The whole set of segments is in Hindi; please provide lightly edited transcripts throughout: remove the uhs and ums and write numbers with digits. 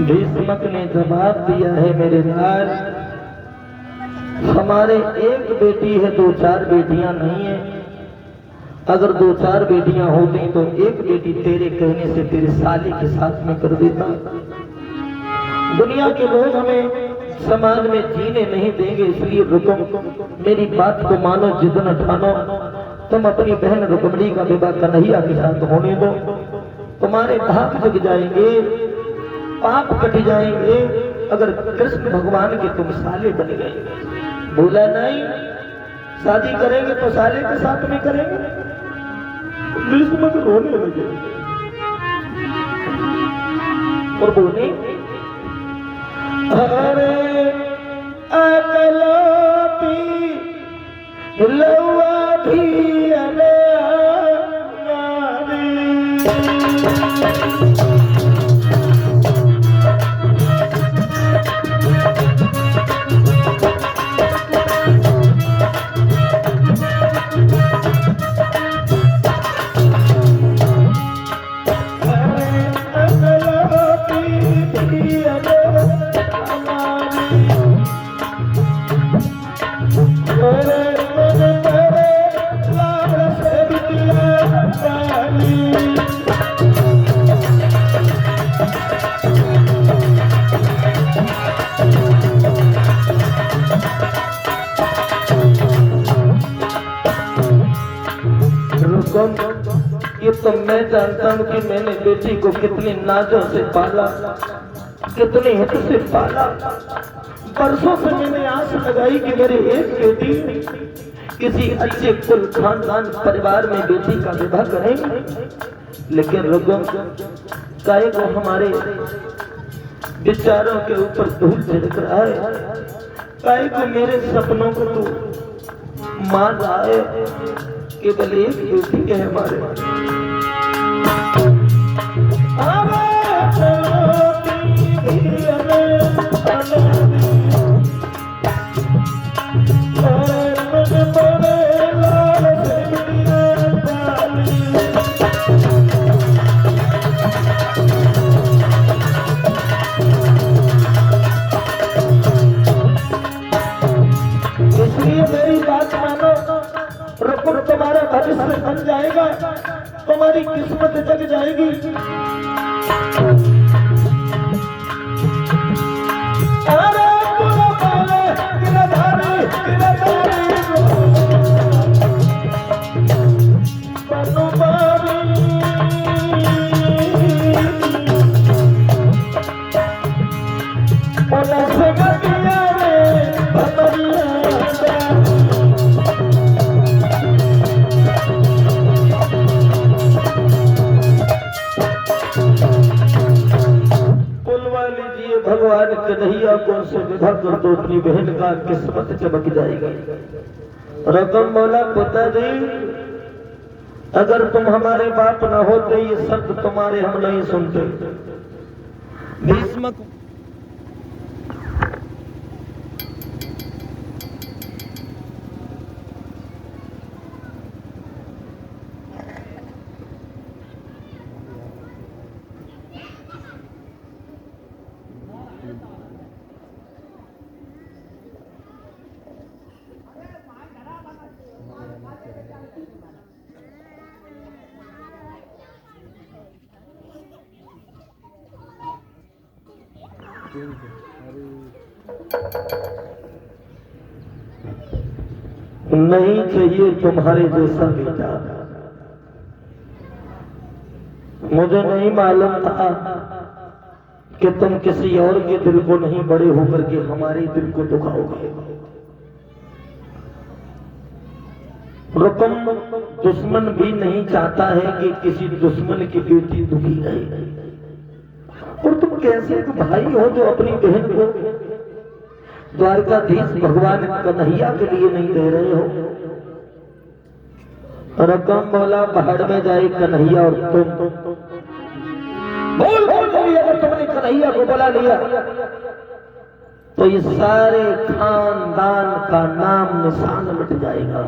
भीष्मक ने जवाब दिया है, मेरे लाल, हमारे एक बेटी है, दो चार बेटियां नहीं है। अगर दो चार बेटियां होती तो एक बेटी तेरे कहने से तेरे साले के साथ में कर देता। दुनिया के लोग हमें समाज में जीने नहीं देंगे, इसलिए रुको, मेरी बात को मानो, जितना ठानो। तुम अपनी बहन रुक्मिणी का विवाह कन्हैया के साथ होने दो, तुम्हारे भाग जग जाएंगे, पाप कट जाएंगे। अगर कृष्ण भगवान के तुम साले बन गए, बोला नहीं, शादी करेंगे तो साले के साथ में करेंगे। भीष्म रोने लगे और बोले, अरे अकलापी लौआ भी अरे ये तो मैं जानता हूँ कि मैंने बेटी को कितनी नाजों से पाला, कितने हित से पाला। बरसों से मैंने आस लगाई कि मेरी एक बेटी किसी अच्छे कुल खानदान परिवार में बेटी का विवाह करेंगे। लेकिन रुको, काहे को हमारे विचारों के ऊपर धूल छिड़क रहा है, काहे को मेरे सपनों को तू मार रहा है। केवल एक बेटी है हमारे। इसलिए मेरी बात मानो, रुको, तुम्हारा भविष्य बन जाएगा, तुम्हारी किस्मत जग जाएगी। अरे पूरा पाले गिरधारी गिरधारी बनुबारी उनस गतिया में भतरिया भगवान कन्हैया को से विवाह कर दो, अपनी बहन का किस्मत चमक जाएगी। रकम बोला, पिताजी अगर तुम हमारे बाप न होते ये शब्द तुम्हारे हम नहीं सुनते। भीष्म नहीं चाहिए तुम्हारे जैसा बेटा। मुझे नहीं मालूम था कि तुम किसी और के दिल को नहीं बड़े होकर के हमारे दिल को दुखाओगे। रुकम दुश्मन भी नहीं चाहता है कि किसी दुश्मन की बेटी दुखी रहे। और तुम कैसे एक भाई हो जो अपनी बहन को द्वारकाधीश भगवान कन्हैया के लिए नहीं दे रहे हो। रकम बोला, पहाड़ में जाए कन्हैया और तुम बोल अगर तुमने कन्हैया को बुला लिया तो ये सारे खानदान का नाम निशान मिट जाएगा।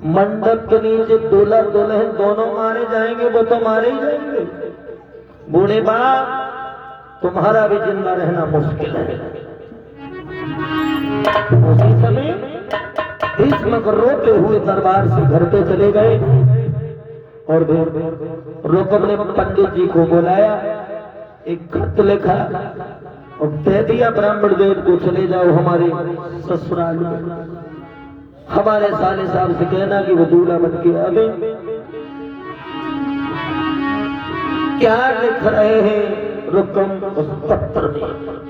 मंडप के नीचे दूल्हा दुल्हन दोनों मारे जाएंगे, वो तो मारे ही जाएंगे। बूढ़े बाप तुम्हारा भी जिंदा रहना मुश्किल है। उसी समय भीष्म रोते हुए दरबार से घर पे चले गए और रुकम ने पंडित जी को बुलाया, एक खत लिखा और दे दिया ब्राह्मण देव को, चले जाओ हमारे ससुराल में, हमारे साले साहब से कहना कि वो दूल्हा बन के आ गए। क्या लिख रहे हैं रुकम उस पत्र में?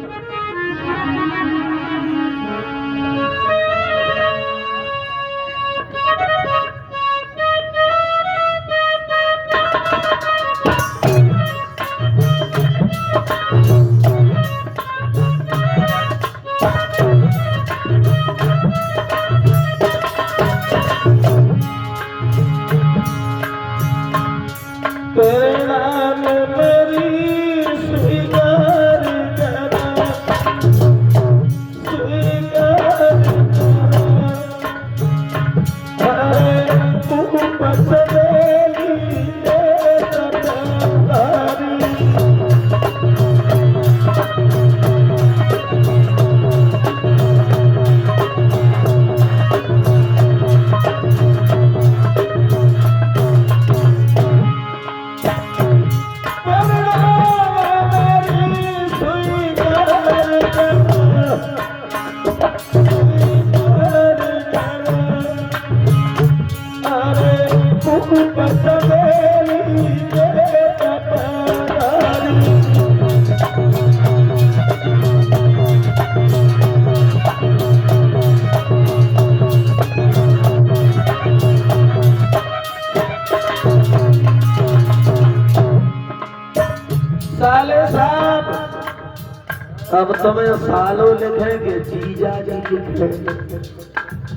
अब तुम्हें सालों लिखेंगे, जीजा जी लिखेंगे,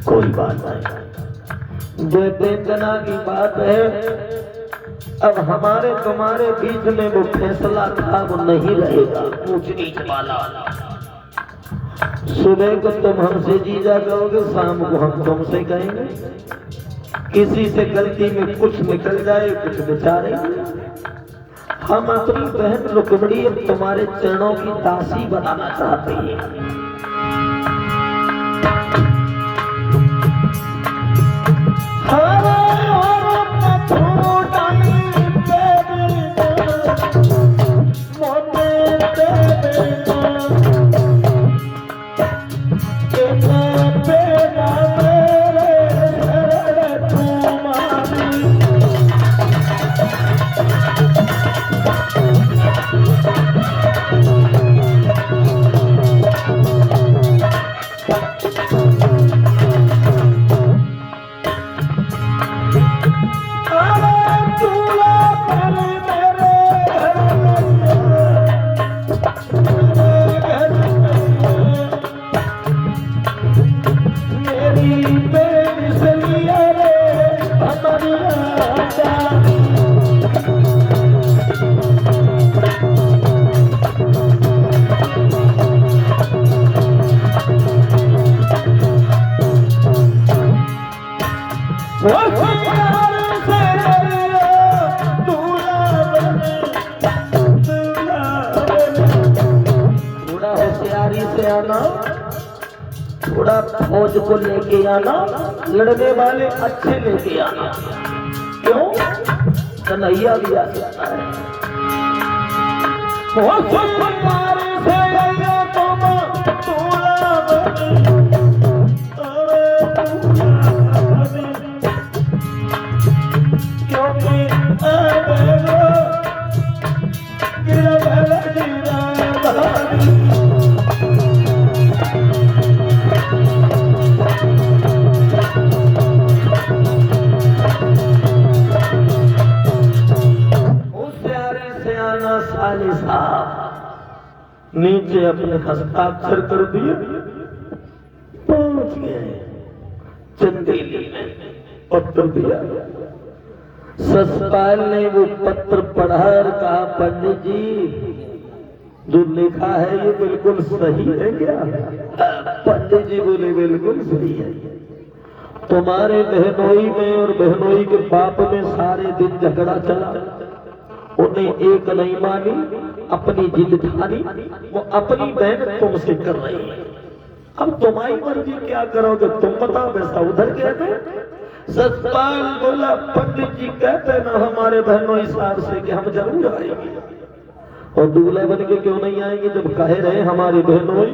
कोई बात नहीं। जो देना की बात है, अब हमारे तुम्हारे बीच में वो फैसला था वो नहीं रहेगा, ऊंच नीच वाला। सुबह को तुम हमसे जीजा कहोगे, शाम को हम तुमसे कहेंगे। किसी से गलती में कुछ निकल जाए, कुछ बेचारे। हम अपनी बहन रुक्मिणी तुम्हारे चरणों की दासी बनाना चाहते हैं। थोड़ा फौज को लेके आना, लड़ने वाले अच्छे लेके आना। क्यों? कन्हैया भी आ सकता है। नीचे अपने हस्ताक्षर कर दिए, पहुंच गए चंदेली में, पत्र दिया। ससपाल ने वो पत्र पढ़ा और कहा, पंडित जी जो लिखा है ये बिल्कुल सही है क्या? पंडित जी बोले बिल्कुल सही है। तुम्हारे बहनोई में और बहनोई के बाप में सारे दिन झगड़ा चला, उन्हें एक नहीं मानी, अपनी जिद ठानी, वो अपनी बहन तुमसे कर रही है। अब तुम्हारी मर्जी, क्या करोगे तुम बताओ, वैसा उधर कहते। सतपाल बोला पंडित जी कहते ना हमारे बहनोई साहब से कि हम जरूर आएंगे, और दूल्हा बन के क्यों नहीं आएंगे जब कहे रहे हमारे बहनोई।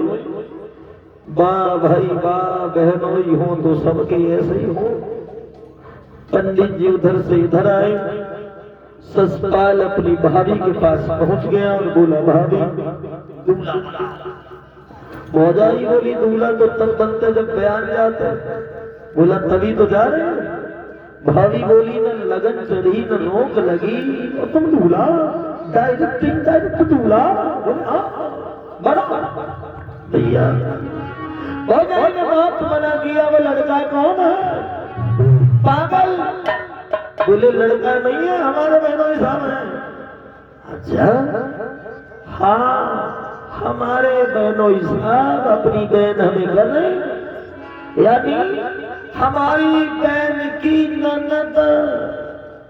वाह भाई वाह, बहनोई हो तो सबके ऐसे ही हो। पंडित जी उधर से इधर आए, सतपाल अपनी भाभी के पास पहुंच गया और बोला भाभी दूल्हा। भौजाई बोली दूल्हा तो तब बनते जब बयान जाते। बोला तभी तो जा रहे हैं। भाभी बोली न लगन चढ़ी न नोक लगी, और तुम दूल्हा डायरेक्ट दूल्हा। बड़ा भैया भौजाई ने बात मना किया, वो लड़का कौन है? पागल। बोले लड़का नहीं है, हमारे बहनोई साहब है। अच्छा हाँ, हमारे बहनोई साहब अपनी बहन हमें कर रहे, यानी हमारी बहन की ननद।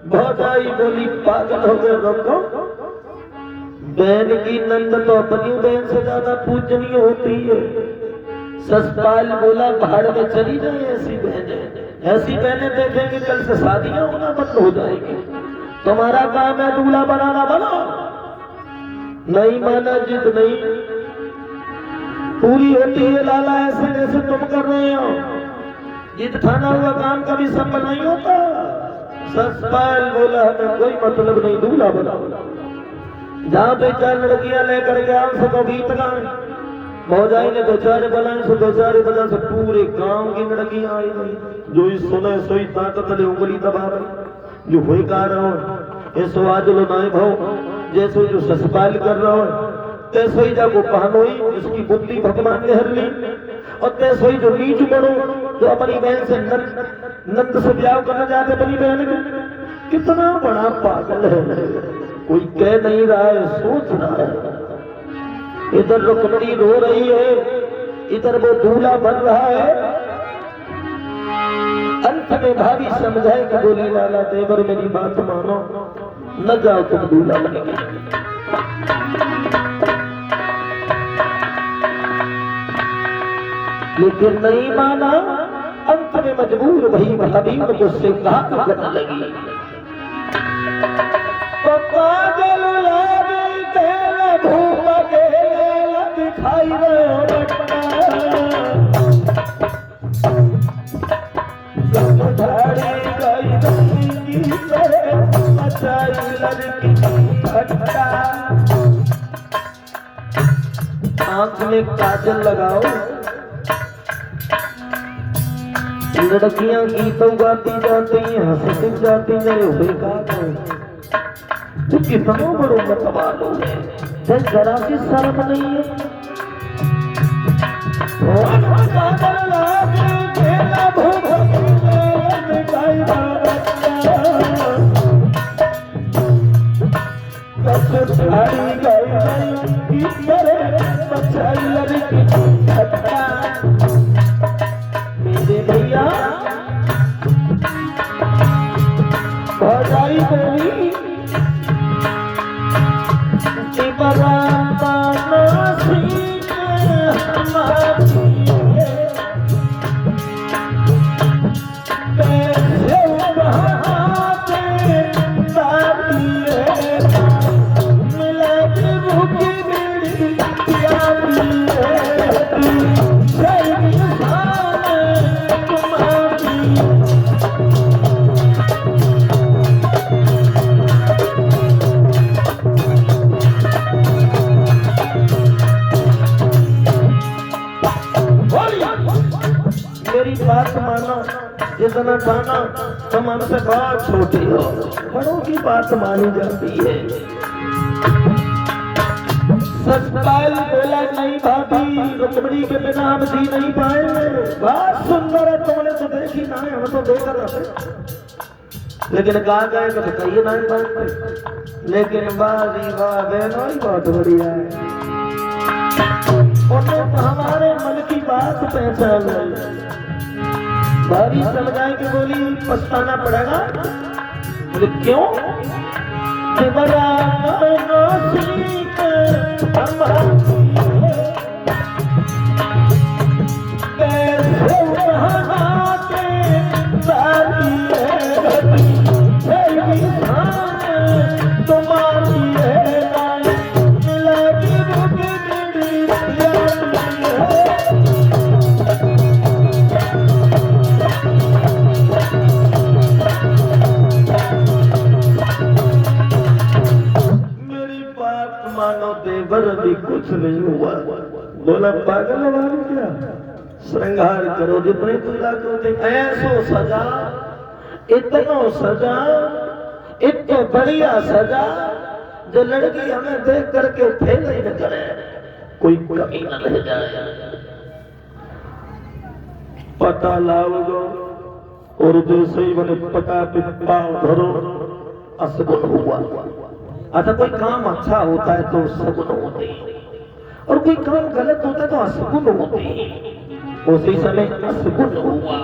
भौजाई बोली पागल हो गए, रोको। बहन की नंद तो अपनी बहन से ज्यादा पूजनीय होती है। सतपाल बोला भाड़ में चली जाए ऐसी बहनें, ऐसी बहनें देखेंगे कल से शादियां होना बंद हो जाएगी। तुम्हारा काम है दूल्हा बनाना, बना। नहीं माना, जिद नहीं पूरी होती है लाला, ऐसे जैसे तुम कर रहे हो। जिद ठाना हुआ काम कभी सफल नहीं होता। सतपाल बोला हमें कोई मतलब नहीं, दूल्हा बनाओ। जहाँ पे 4 लड़कियां लेकर गया उनसे को गीत गाए। भौजाई ने 2-4 बनाए, सो 2-4 बजा से पूरे गांव की लड़कियां आई गई। जो इस सुने सोई ताकत ले उंगली दबा रही, जो होई का रहा हो ऐसो आज लो नाय भाव, जैसो जो सतपाल कर रहा हो तैसो ही जाको पहनोई, इसकी बुद्धि भगवान ने हर ली। और तैसो ही जो नीच बनो, जो अपनी बहन से नंद से ब्याह करना चाहते अपनी बहन को, कितना बड़ा पागल है। कोई कह नहीं रहा है, सोच रहा है। इधर रुक्मिणी रो रही है, इधर वो दूल्हा बन रहा है। अंत में भाभी समझाए कि बोली लाला देवर मेरी बात मानो, न जाओ तुम दूल्हा बनेंगे। लेकिन नहीं माना। अंत में मजबूर भई भाभी उनको से कहा करने लगी। तो पागल लागे तेरा भूप अकेला दिखाई दे आंख में काजल लगाओ। लड़कियां गीतों गाती जाती हैं, हंसती जाती हैं। तो कितनों बड़ों का सवाल हो गए, जरा सी शर्म नहीं है। मेरे भैया भौजाई बोली जितना जाना तुम हमसे बहुत छोटी हो, बड़ों की बात मानी जाती है। सतपाल बोला नहीं भाभी, रुक्मिणी के बिना हम जी नहीं पाएंगे। बात सुंदर है, तुमने तो देखी ना है, हम तो देख रहे। लेकिन कहा गए कि बताइए नहीं पाएंगे। लेकिन वाह बहनों ही बहुत बढ़िया है, उन्हें तो हमारे मन की बात पहचान ली। भाभी समझाए कि बोली पछताना पड़ेगा। बोले क्यों? देवरा सीख कैसे उठाते सारी तुम्हारी मानो देवर भी कुछ नहीं हुआ। बोला पागल है क्या? श्रृंगार करो जितने पूजा करो, ऐसो सजा, इतना सजा, इतने बढ़िया सजा जो लड़की हमें देख करके फेल ही न करे, कोई कमी न रह जाए। पता लाओ और जैसे ही मैंने पता पे पाँव धरो असगुन हुआ। अच्छा कोई काम अच्छा होता है तो सगुन होते हैं, और कोई काम गलत होता है तो असगुन होते हैं। उसी समय असगुन हुआ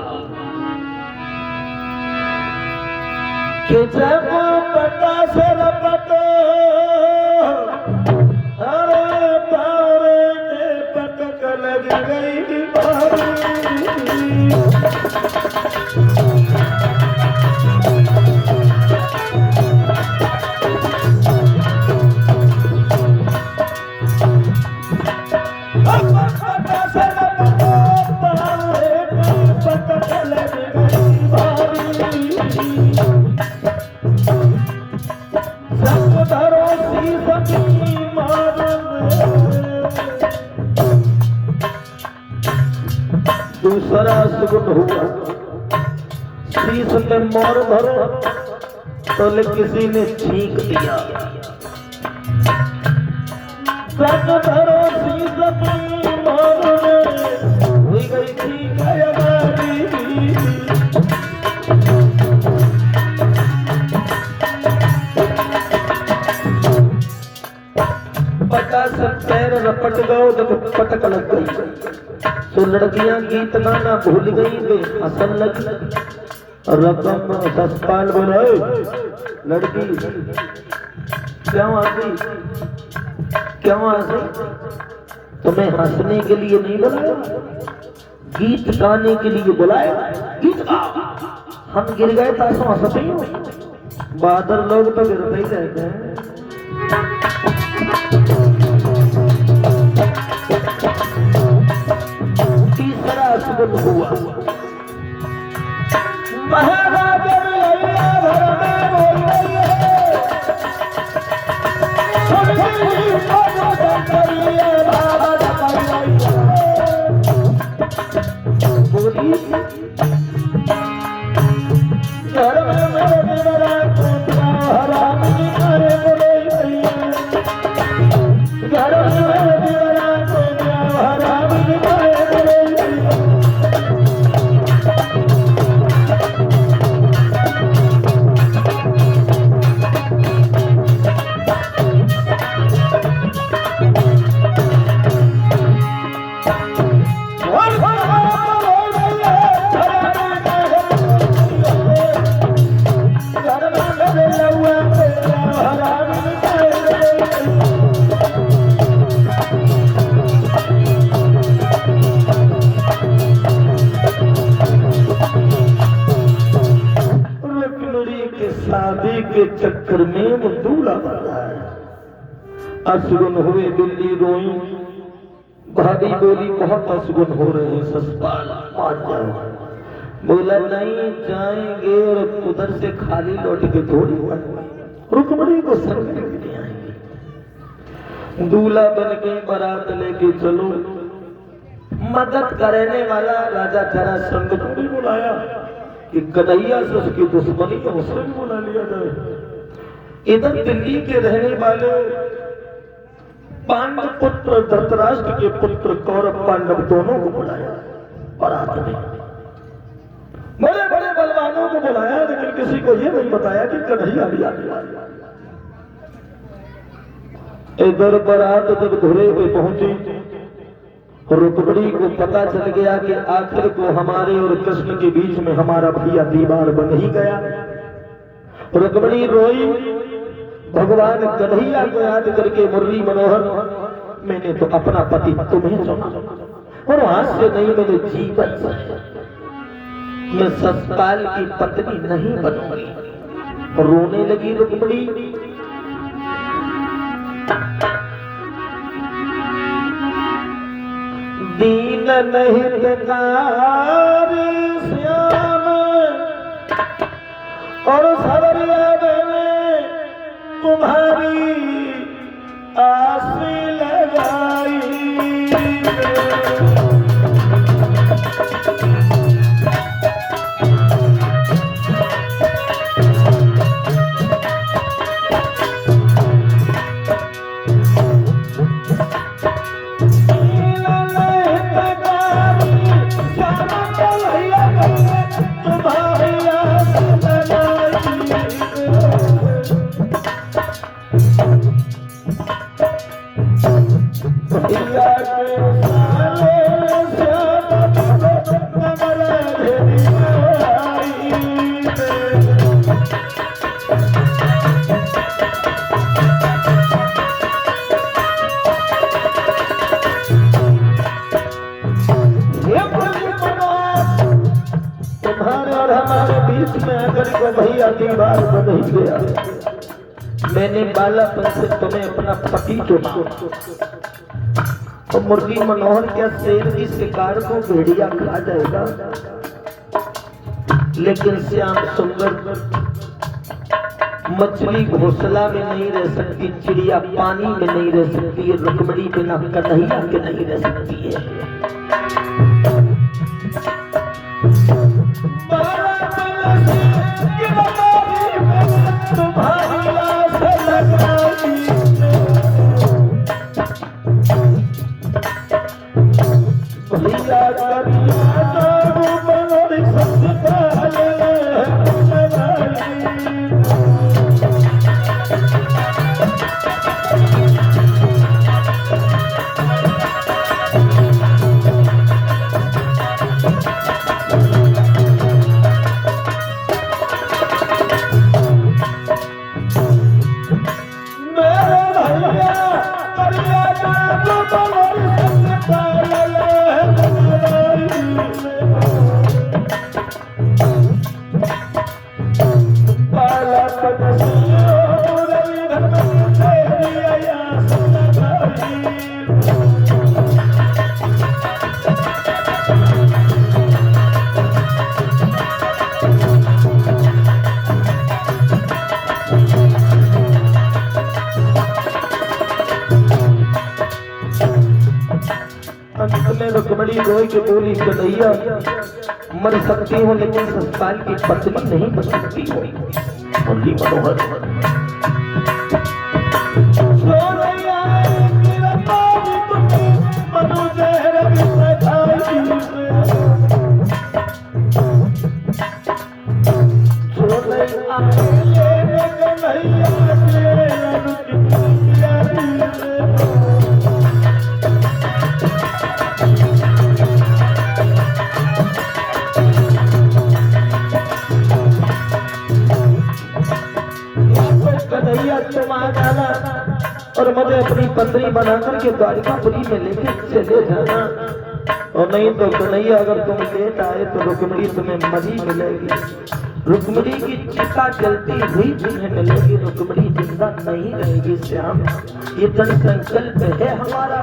कि जब पता से रपटो अरे पारे के पटक लग गई दूसरा सुगुन हुआ। शीश में मोर भरो तो किसी ने छींक दिया। सच धरो शीश में मोर हुई गई छींक हमारी। पता सब पैर रपट गओ जब पटक लग गई तो लड़कियां गीत गाना भूल गई, वे हंसन लगी। रकम ससपाल बोले लड़की क्यों हंसी, क्यों हंसी? तुम्हें हंसने के लिए नहीं बुलाया, गीत गाने के लिए बुलाया। गीत गाओ, हम गिर गए तो हंसते ही हो। बहादुर लोग तो गिरते ही रहते हैं। तीसरा सुगुन हुआ। महाराज घर में बोल रही है, बोली घर में मेरे मेरा हराम करे बोले घर में मेरा हराम करे। शादी के चक्कर में वो दूल्हा बन रहा है। असगुन हुए दिल्ली रोई, भाभी बोली बहुत असगुन हो रहे हैं ससुराल मान जाओ। बोला नहीं जाएंगे और उधर से खाली लौट के थोड़ी रुकमणी को संग लेके आएंगे। दूल्हा बन के बारात लेके चलो। मदद करने वाला राजा जरासंध को भी बुलाया कि कन्हैया से उसकी दुश्मनी है उसे भी बुला लिया जाए। इधर दिल्ली के रहने वाले पांडव पुत्र धृतराष्ट्र के पुत्र कौरव पांडव दोनों को बुलाया बारात में। बड़े बड़े बलवानों को बुलाया, लेकिन किसी को यह नहीं बताया कि कन्हैया भी आने वाला। इधर बारात जब घुरे हुए पहुंची रुक्मिणी को पता चल गया कि आखिर को हमारे और कृष्ण के बीच में हमारा भैया दीवार बन ही गया। रुक्मिणी रोई, भगवान कन्हैया को याद करके, मुरली मनोहर मैंने तो अपना पति तुम्हें चुना और आज से नहीं मेरे जीवन से मैं ससुराल की पत्नी नहीं बनूंगी। रोने लगी रुक्मिणी। दीन नहीं बेकार श्याम और सवरिया में तुम्हारी आस लगाई। भैया दीवार बन ही गया। मैंने बालापन से तुम्हें अपना पति चुना। तो मुरली मनोहर क्या शेर की शिकार को भेड़िया खा जाएगा? लेकिन श्याम सुंदर, मछली घोंसला में नहीं रह सकती, चिड़िया पानी में नहीं रह सकती है, रुक्मिणी बिना कन्हैया के नहीं रह सकती है। रुक्मिणी रोई के बोली, कन्हैया मर सकती हूँ लेकिन ससुराल की पत्नी नहीं बन सकती हूँ। मुरली मनोहर और मुझे अपनी पत्नी बनाकर के द्वारिकापुरी में लेके चले जाना। और नहीं तो कन्हैया अगर तुम लेट आए तो रुक्मिणी तुम्हें मरी मिलेगी। रुक्मिणी की चिता जलती हुई तुम्हें मिलेगी, रुक्मिणी जिंदा नहीं रहेगी। श्याम, ये दृढ़ संकल्प है हमारा।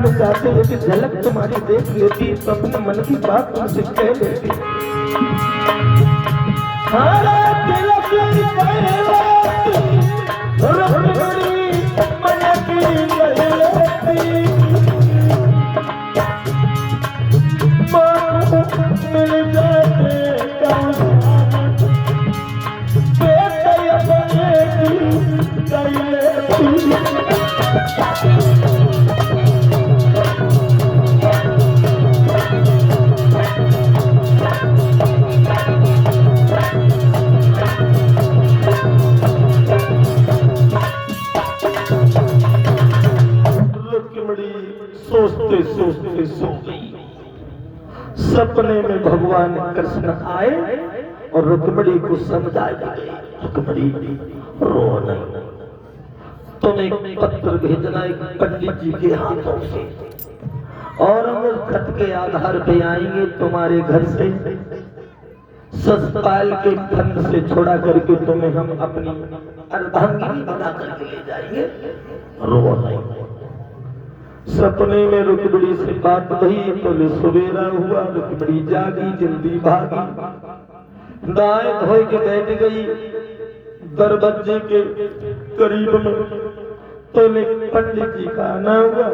तुम चाहते हो कि झलक तुम्हारी देख लेती तो अपने मन की बात तुमसे कह लेती। हमारा तिलक रुक्मिणी मन की गलती, मिल जाते सोचते सोचते सो गई। सपने में भगवान कृष्ण आए और रुक्मिणी को समझा गए, रुक्मिणी रो नहीं, तुम एक पत्र भेजना एक पंडित जी के हाथों से, और हम उस खत के आधार पे आएंगे तुम्हारे घर से, ससपाल के फंड से छोड़ा करके तुम्हें हम अपनी अर्धांगिनी बना करके ले जाएंगे, रो नहीं। सपने में रुक्मिणी से बात वही तो सवेरा हुआ, रुक्मिणी जागी जल्दी भागी, दाएं धोए के बैठ गई दरवाजे के करीब में, तो पंडित जी का आना हुआ,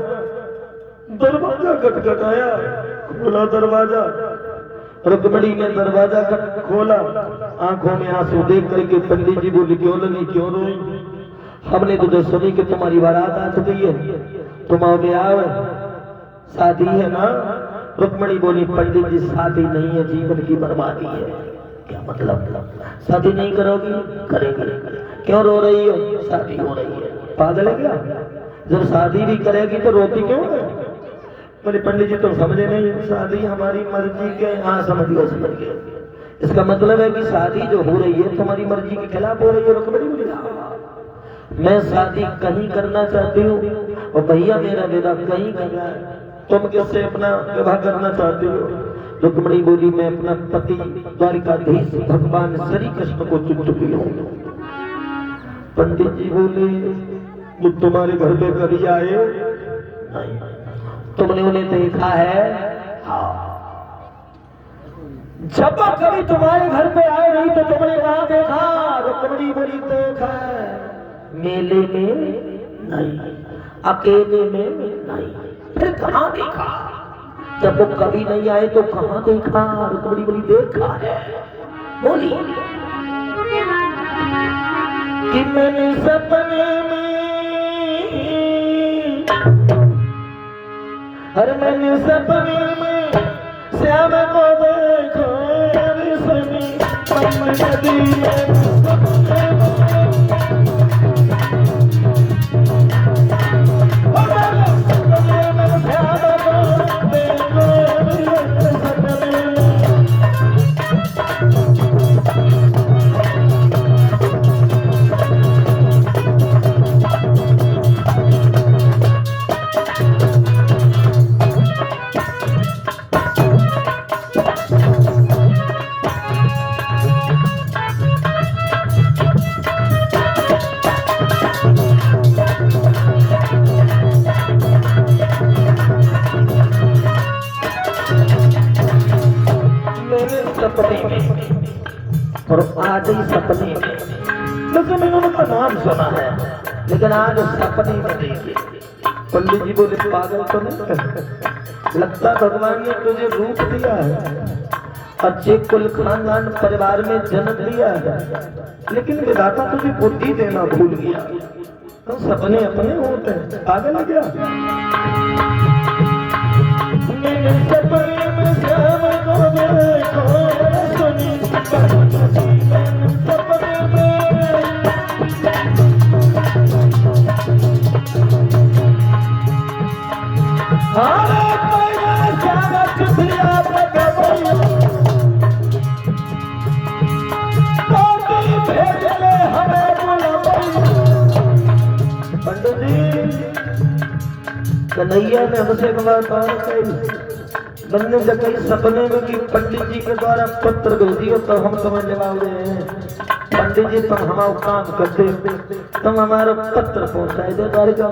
दरवाजा खटखटाया, खोला दरवाजा, रुक्मिणी ने दरवाजा खोला, आंखों में आंसू देख करके पंडित जी बोले क्यों लगी क्यों रोई, हमने तुझे सुनी कि तुम्हारी बारात आ चुकी है, तुम आओगे आओ, शादी है ना। रुक्मिणी बोली पंडित जी शादी नहीं है, जीवन की बर्बादी है। क्या मतलब, शादी नहीं करोगी? करेंगे। क्यों रो रही हो? शादी हो रही है। पागल है क्या? जब शादी भी करेगी तो रोती क्यों है? बोले पंडित जी तुम समझे नहीं, शादी हमारी मर्जी के। हाँ समझ गए। इसका मतलब है कि शादी जो हो रही है तुम्हारी मर्जी के खिलाफ हो रही है। रुक्मिणी बोली मैं शादी कहीं करना चाहती हूँ और भैया मेरा विवाह कहीं कर रहा है, तुम किससे अपना विवाह करना चाहती हो? रुक्मिणी बोली मैं अपना पति द्वारिकाधीश भगवान श्री कृष्ण को चुन चुकी हूँ। पंडित जी बोले वो तुम्हारे घर पे कभी आए? नहीं। तुमने उन्हें देखा है? हाँ। जब कभी तुम्हारे घर पे आए नहीं तो तुमने कहाँ देखा? रुक्मिणी बोली देखा है, मेले में नहीं, अकेले में नहीं, फिर कहाँ देखा? जब वो कभी नहीं आए तो कहाँ देखा? रुक्मिणी बोली देखा है। बोली कि मैंने सपने में, हर मैंने सपने में श्याम को देखो नदी में और आज ही सपने में, लेकिन मैंने उनका नाम सुना है, लेकिन आज सपने में देखे। पंडित जी बोले पागल तो नहीं, लगता भगवान ने तुझे रूप दिया है, अच्छे कुल खानदान परिवार में जन्म दिया है, लेकिन विधाता तुझे बुद्धि देना भूल गया। तो सपने अपने होते हैं, पागल है क्या? मैंने सपने में श्याम को देखो सुनी, सपने में पंडित जी कन्हैया ने हमसे एक बात कही, बनने से कई सपने में कि पंडित जी के द्वारा पत्र भेज दियो तो हम समझ लगाओगे हैं। पंडित जी तुम हमारा काम करते, तुम हमारा पत्र पहुंचाए दो द्वारिका।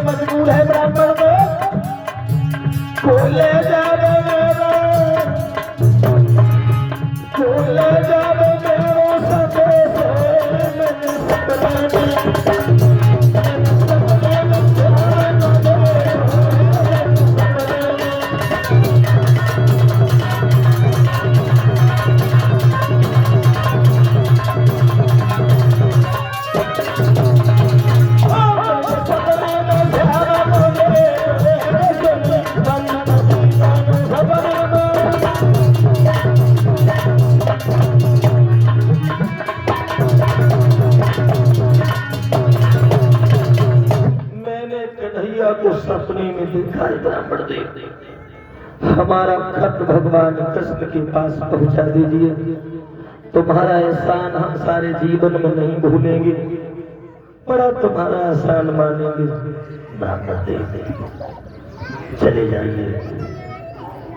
मजबूर है ब्राह्मण को खोले जावे खोले जावे मेरो संदेश को सपने में देखा है ब्राह्मण देव, हमारा खत भगवान कृष्ण के पास पहुंचा दीजिए। तुम्हारा एहसान हम सारे जीवन में नहीं भूलेंगे, बड़ा तुम्हारा एहसान मानेंगे। ब्राह्मण देव चले जाइए।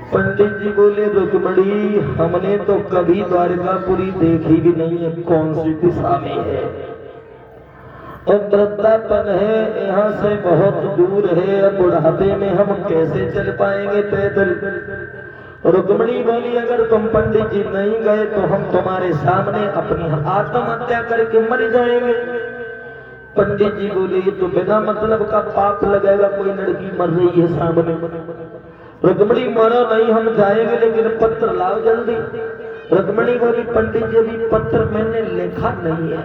पंडित जी बोले रुक्मणी हमने तो कभी द्वारकापुरी देखी भी नहीं है, कौन सी दिशा में है और वृद्धापन है, यहाँ से बहुत दूर है, अब बुढ़ापे में हम कैसे चल पाएंगे पैदल। रुक्मणी बोली अगर तुम पंडित जी नहीं गए तो हम तुम्हारे सामने अपनी आत्महत्या करके मर जाएंगे। पंडित जी बोले ये तो बिना मतलब का पाप लगेगा, कोई लड़की मर रही है सामने। रुक्मणी मरो नहीं हम जाएंगे, लेकिन पत्र लाओ जल्दी। रुक्मणी बोली पंडित जी अभी पत्र मैंने लिखा नहीं है,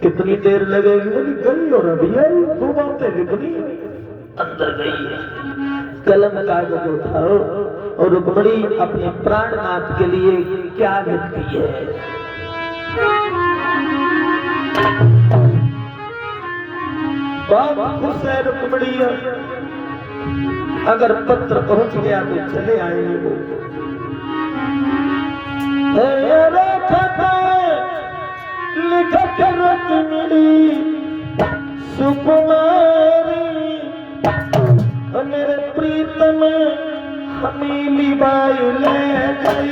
कितनी देर लगेगी? बोली गई और अभी आई, दो बातें लिखनी अंदर गई है। कलम कागज उठाओ और रुक्मणी अपने प्राणनाथ के लिए क्या लिखती है। बहुत खुश है रुक्मणी, अगर पत्र पहुंच गया तो चले आएंगे वो। लिखत रुक्मिणी सुकुमारी मेरे प्रीतम हमीली बायु ले गई।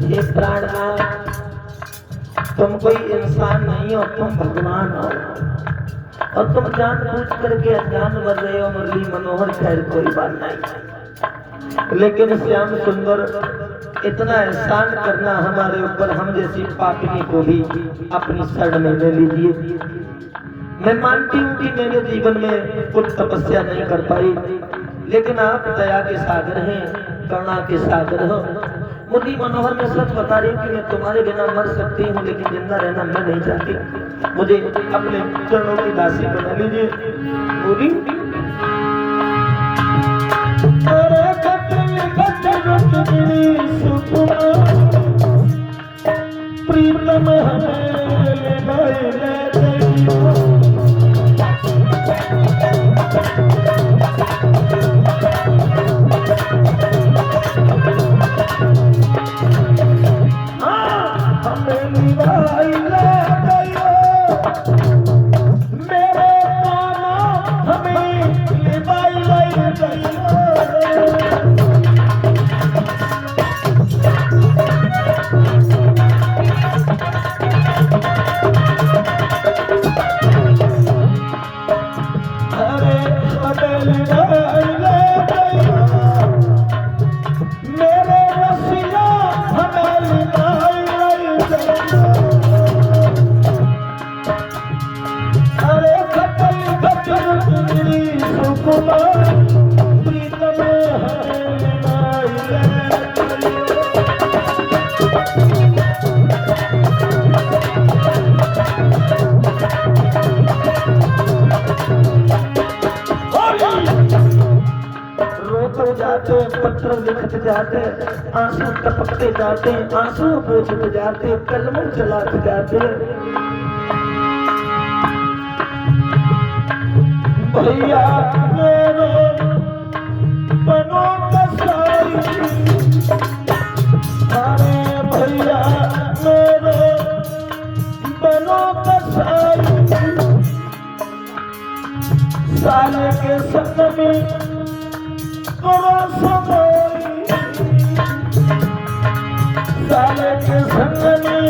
ये प्राणनाथ तुम कोई इंसान नहीं हो, तुम भगवान हो और तुम जान बूझ करके अज्ञान बन रहे हो। मुरली मनोहर खैर कोई बात नहीं, लेकिन श्याम सुंदर इतना एहसान करना हमारे ऊपर, हम जैसी पापिनी को भी अपनी शरण में ले लीजिए। मैं मानती हूँ कि मेरे जीवन में कुछ तपस्या नहीं कर पाई, लेकिन आप दया के सागर हैं, करुणा के सागर हो। मुरली मनोहर मैं सच बता रही हूँ कि मैं तुम्हारे बिना मर सकती हूँ, लेकिन जिंदा रहना मैं नहीं चाहती। मुझे अपने चरणों की दासी बना लीजिए। बोली प्रीतम तो जाते, पत्र लिखते जाते, आंसू टपकते जाते, आंसू पोंछते जाते, कलम चलाते जाते। भैया मेरे बनो कसाई, अरे भैया मेरे बनो कसाई, साले के संग में करो समाई, साले के संग में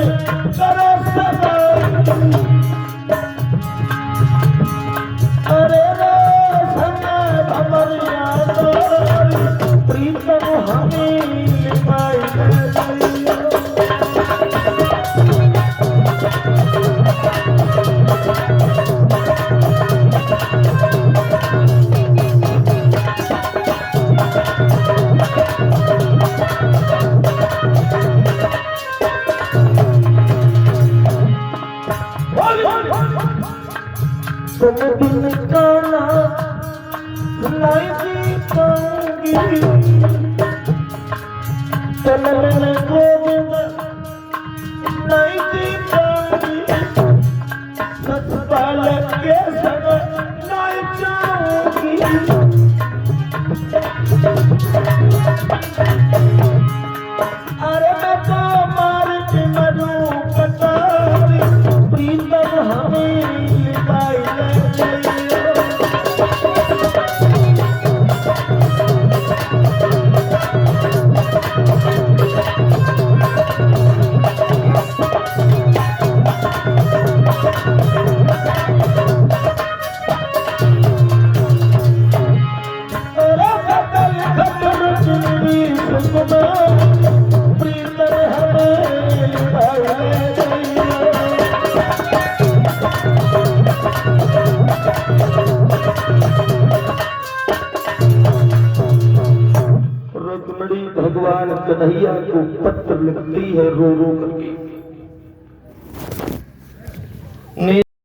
करो समाई। अरे रे संग भमरिया प्रीतम हमें निभाई गई। तुम बिन गाना सुनाई दी पाऊंगी, चलन गोविंद नहीं दी पाऊंगी, सच बालक के संग नहीं जाऊंगी। अरे मैं तो मार के मरूं कटारी, प्रीतम हमें निभाई गई। अरे कतल खतर चुनरी सुखना, प्रीतम हमें निभाई गई। रुक्मिणी भगवान कन्हैया को पत्र लिखती है रो रो करके।